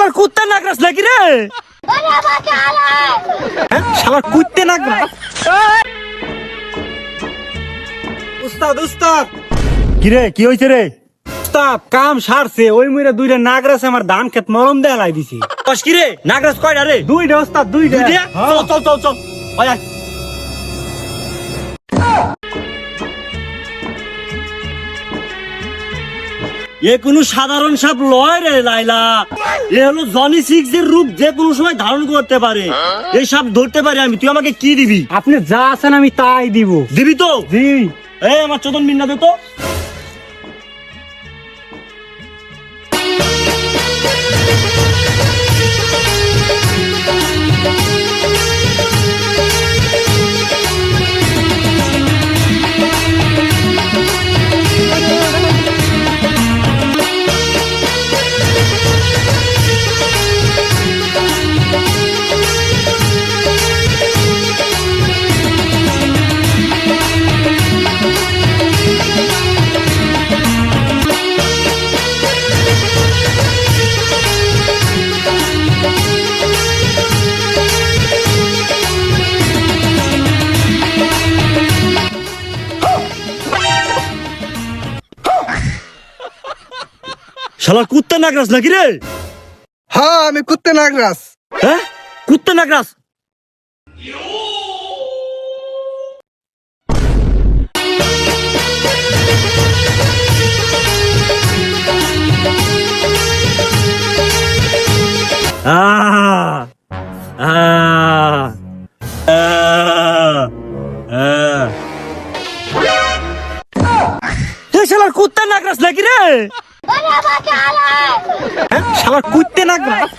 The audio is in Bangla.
শালার কুত্তা নাগরাস নাকি রে? শালার কুত্তে নাগরাস। উস্তাদ উস্তাদ, কি রে, কি হইছে রে? উস্তাদ কাম সারছে, ওই মুইরা দুইটা নাগরাস আমার ধান ক্ষেত মরম দেয়া লাই দিছি। কস কি রে, নাগরাস কয়টা রে? দুইটা উস্তাদ, দুইটা। চল চল চল চল, আয় আয়। এ কোন সাধারণ সাপ লয় রে লাইলা, এ হলো জনি সিক্স এর রূপ, যে কোনো সময় ধারণ করতে পারে। এই সাপ ধরতে পারি আমি, তুই আমাকে কি দিবি? আপনি যা আছেন আমি তাই দিব। দিবি তো? জি। এই আমার চোদন বিন্না দে তো। শালা কুত্তা নাগরাস নাকি রে? হ্যাঁ আমি কুত্তে নাগরাস। হ্যাঁ কুত্তা নাগরাস। শালার কুত্তা নাগরাস নাকি রে? শালার কুত্তে নাগরাস।